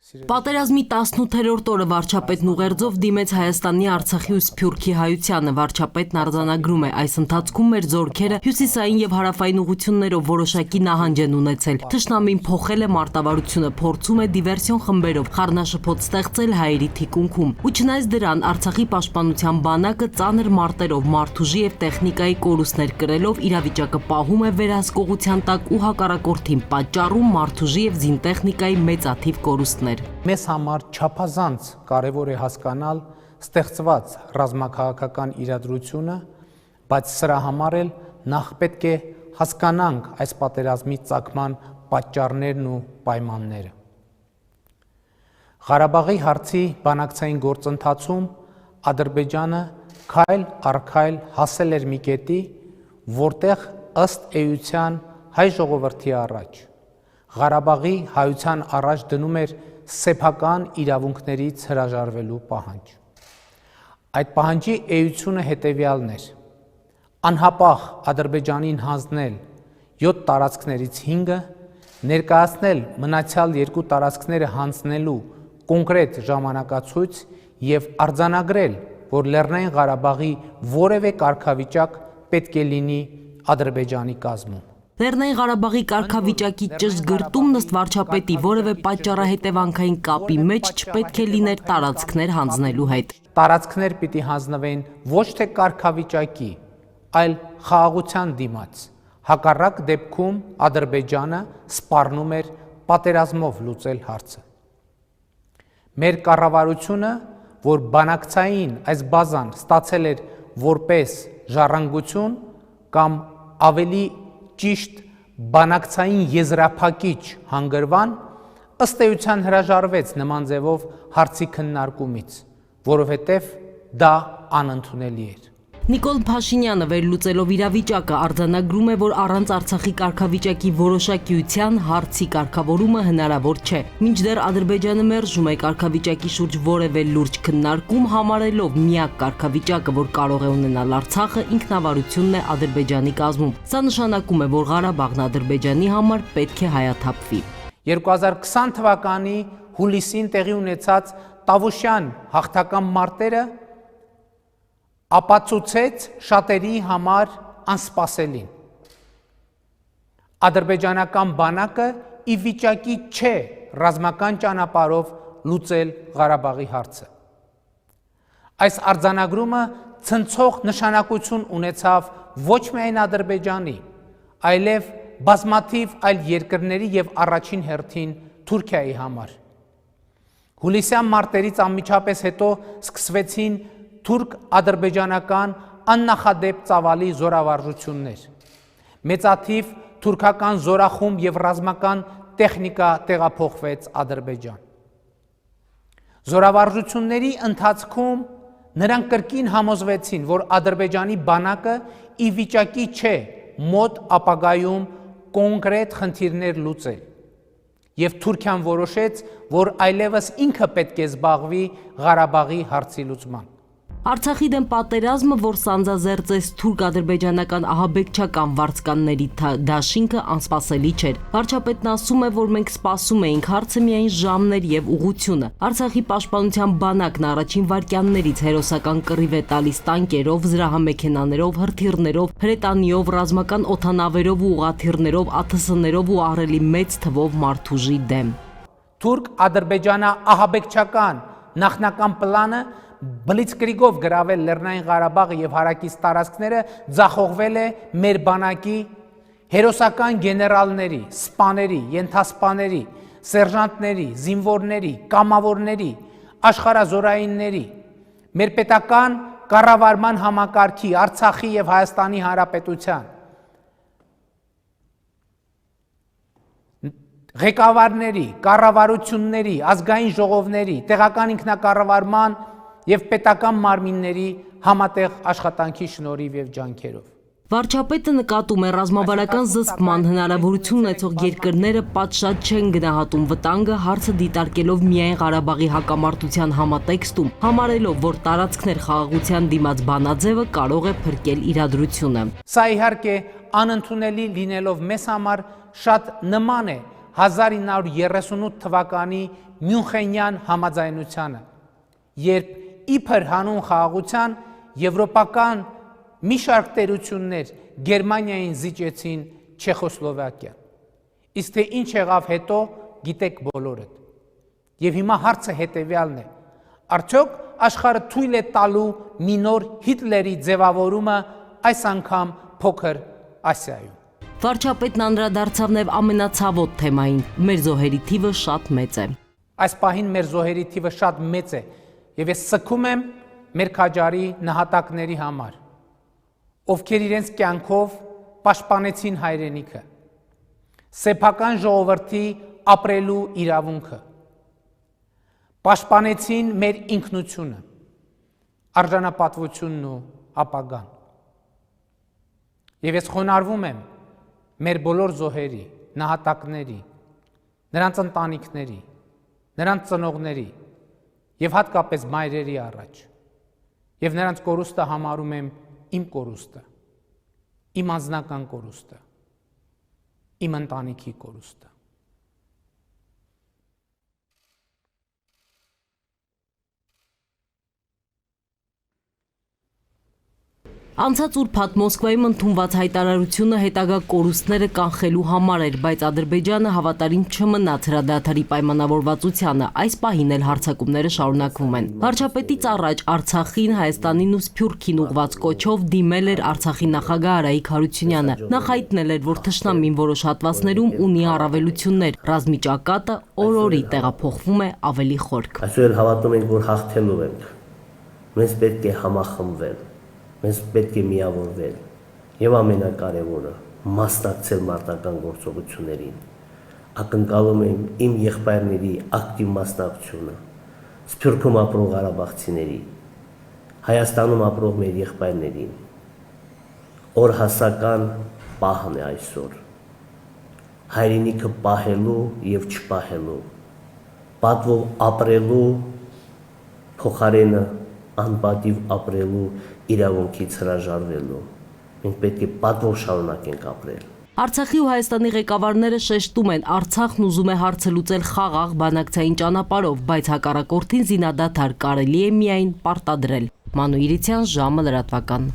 Պատերազմի 18-րդ օրը վարչապետն ուղերձով դիմեց Հայաստանի, Արցախի ու Սփյուռքի հայությանը, վարչապետն արձանագրում է, այս ընթացքում մեր զորքերը հյուսիսային եւ հարավային ուղություններով որոշակի նահանջ են ունեցել, թշնամին փոխել է մարտավարությունը, փորձում է դիվերսիոն խմբերով խառնաշփոթ ստեղծել հայերի թիկունքում, ու չնայած դրան Արցախի պաշտպանության բանակը ծանր մարտերով մարդուժի եւ տեխնիկայի կորուստներ կրելով իրավիճակը պահում է վերահսկողության տակ ու հակառակորդին պատճառում մարդուժի եւ զինտեխնիկայի մեծաթիվ կորուստներ։ Մեզ համար չափազանց կարևոր է հասկանալ ստեղծված ռազմաքաղաքական իրադրությունը, բայց սրա համար էլ նախ պետք է հասկանանք այս պատերազմի ծագման պատճառներն ու պայմանները։ Ղարաբաղի հարցի բանակցային գործընթացում Ադրբեջանը քայլ առ քայլ հասել էր մի կետի, որտեղ ըստ էության հայ ժողովրդի առաջ Ղարաբաղի հայության առաջ դնում էր սեփական իրավունքներից հրաժարվելու պահանջ։ Այդ պահանջի էությունը հետևյալն էր. անհապաղ Ադրբեջանին հանձնել 7 տարածքներից 5-ը, ներկայացնել մնացյալ 2 տարածքները հանձնելու կոնկրետ ժամանակացույց եւ արձանագրել, որ Լեռնային Ղարաբաղի որևէ կարգավիճակ պետք է լինի Ադրբեջանի կազմում։ Լեռնային Ղարաբաղի կարգավիճակի ճշգրտումն ըստ վարչապետի որևէ պատճառահետևանքային կապի մեջ չպետք է լիներ տարածքներ հանձնելու հետ։ Տարածքներ պիտի հանձնվեն ոչ թե կարգավիճակի, այլ խաղաղության դիմաց։ Հակառակ դեպքում Ադրբեջանը սպառնում էր պատերազմով լուծել հարցը։ Մեր կառավարությունը, որ բանակցային այս բազան ստացել էր որպես ժառանգություն կամ ավելի ճիշտ բանակցային եզրափակիչ հանգրվան, ըստ էության հրաժարվեց նման ձևով հարցի քննարկումից, որովհետև դա անընդունելի էր։ Նիկոլ Փաշինյանը վերլուծելով իրավիճակը արձանագրում է, որ առանց Արցախի կարգավիճակի որոշակիության հարցի կարգավորումը հնարավոր չէ։ Մինչդեռ Ադրբեջանը մերժում է կարգավիճակի շուրջ որևէ լուրջ քննարկում, համարելով միակ կարգավիճակը, որ կարող է ունենալ Արցախը, ինքնավարությունն է Ադրբեջանի կազմում։ Սա նշանակում է, որ Ղարաբաղն Ադրբեջանի համար պետք է հայաթափվի։ 2020 թվականի հուլիսին տեղի ունեցած Տավուշյան հաղթական մարտերը ապացուցեց շատերի համար անսպասելին։ Ադրբեջանական բանակը ի վիճակի չէ ռազմական ճանապարհով լուծել Ղարաբաղի հարցը։ Այս արձանագրումը ցնցող նշանակություն ունեցավ ոչ միայն Ադրբեջանի, այլև բազմաթիվ այլ երկրների եւ առաջին հերթին Թուրքիայի համար։ Հուլիսյան մարտերից անմիջապես հետո սկսվեցին թուրք-ադրբեջանական աննախադեպ ծավալի զորավարժություններ։ Մեծաթիվ թուրքական զորախումբ եւ ռազմական տեխնիկա տեղափոխվեց Ադրբեջան։ Զորավարժությունների ընթացքում նրանք կրկին համոզվեցին, որ Ադրբեջանի բանակը ի վիճակի չէ մոտ ապագայում կոնկրետ խնդիրներ լուծել։ Եվ Թուրքիան որոշեց, որ այլևս ինքը պետք է զբաղվի Ղարաբաղի հարցի լուծման։ Արցախի դեմ պատերազմը, որ սանձազերծեց թուրք-ադրբեջանական ահաբեկչական վարձկանների դաշինքը, անսպասելի չէր։ Վարչապետն ասում է, որ մենք սպասում էինք, հարցը միայն ժամներ եւ ուղղությունը։ Արցախի պաշտպանության բանակն առաջին վայրկյաններից հերոսական կռիվ է տալիս տանկերով, զրահամեքենաներով, հրթիռներով, հրետանիով, ռազմական օդանավերով ու ուղաթիռներով, ԱԹՍ-ներով ու ահռելի մեծ թվով մարդուժի դեմ։ Թուրք-ադրբեջանա ահաբեկչական նախնական պլանը բլիցկրիգով գրավել Լեռնային Ղարաբաղը եւ հարակից տարածքները ձախողվել է մեր բանակի հերոսական գեներալների, սպաների, ենթասպաների, սերժանտների, զինվորների, կամավորների, աշխարհազորայինների, մեր պետական կառավարման համակարգի, Արցախի եւ Հայաստանի Հանրապետության ղեկավարների, կառավարությունների, ազգային ժողովների, տեղական ինքնակառավարման եւ պետական մարմինների համատեղ աշխատանքի շնորհիվ եւ ջանքերով։ Վարչապետը նկատում է ռազմավարական զսպման հնարավորություն ունեցող երկրները պատշաճ չեն գնահատում վտանգը, հարցը դիտարկելով միայն Ղարաբաղի հակամարտության համատեքստում, համարելով, որ տարածքներ խաղաղության դիմաց բանաձևը կարող է փրկել իրադրությունը։ Սա իհարկե անընդունելի լինելով մեզ համար շատ նման է 1938 թվականի Մյունխենյան համաձայնությանը, երբ իբր հանուն խաղաղության եվրոպական մի շարք տերություններ Գերմանիային զիջեցին Չեխոսլովակիան։ Իսկ թե ինչ եղավ հետո, գիտեք բոլորդ։ Եվ հիմա հարցը հետևյալն է. արդյոք աշխարհը թույլ է տալու մի նոր Հիտլերի ձևավորումը այս անգամ փոքր Ասիայում։ Վարչապետն անդրադարձավ նաև ամենացավոտ թեմային՝ մեր զոհերի թիվը շատ մեծ է։ Այս պահին մեր զոհերի թիվը շատ մեծ է, եւ ես սգում եմ մեր քաջարի նահատակների համար, ովքեր իրենց կյանքով պաշտպանեցին հայրենիքը, սեփական ժողովրդի ապրելու իրավունքը, պաշտպանեցին մեր ինքնությունը, արժանապատվությունն ու ապագան։ Եվ ես խոնարհվում եմ մեր բոլոր զոհերի, նահատակների, նրանց ընտանիքների, նրանց ծնողների եւ հատկապես մայրերի առաջ։ Եվ նրանց կորուստը համարում եմ իմ կորուստը, իմ անձնական կորուստը, իմ ընտանիքի կորուստը։ Անցած ուրբաթ Մոսկվայում ընդունված հայտարարությունը հետագա կորուստները կանխելու համար էր, բայց Ադրբեջանը հավատարիմ չմնաց հրադադարի պայմանավորվածությանը, այս պահին էլ հարձակումները շարունակվում են։ Վարչապետից առաջ Արցախին, Հայաստանին ու Սփյուռքին ուղղված կոչով դիմել էր Արցախի նախագահ Արայիկ Հարությունյանը։ Նա հայտնել էր, որ թշնամին որոշ հատվածներում ունի առավելություններ, ռազմի ճակատը օր-օրի տեղափոխվում է ավելի խորք։ Այսօր հավատում ենք, որ հաղթելու ենք։ Մենք պետք է համախմբվել։ Մենք պետք է միավորվել եւ ամենակարևորը մասնակցել մարտական գործողություններին։ Ակնկալում եմ իմ եղբայրների ակտիվ մասնակցությունը, Սփյուռքում ապրող ղարաբաղցիների, Հայաստանում ապրող մեր եղբայրներին։ Օրհասական պահն է այսօր։ Հայրենիքը պահելու եւ չպահելու, պատվով ապրելու փոխարենը անպատիվ ապրելու իրավունքից հրաժարվելու։ Մենք պետք է պատվով շարունակենք ապրել։ Արցախի ու Հայաստանի ղեկավարները շեշտում են, Արցախն ուզում է հարցը լուծել խաղաղ բանակցային ճանապարհով, բայց հակառակորդին զինադադար կարելի է միայն պարտադրել։ Մանու Իրիցյան, ժամը լրատվական։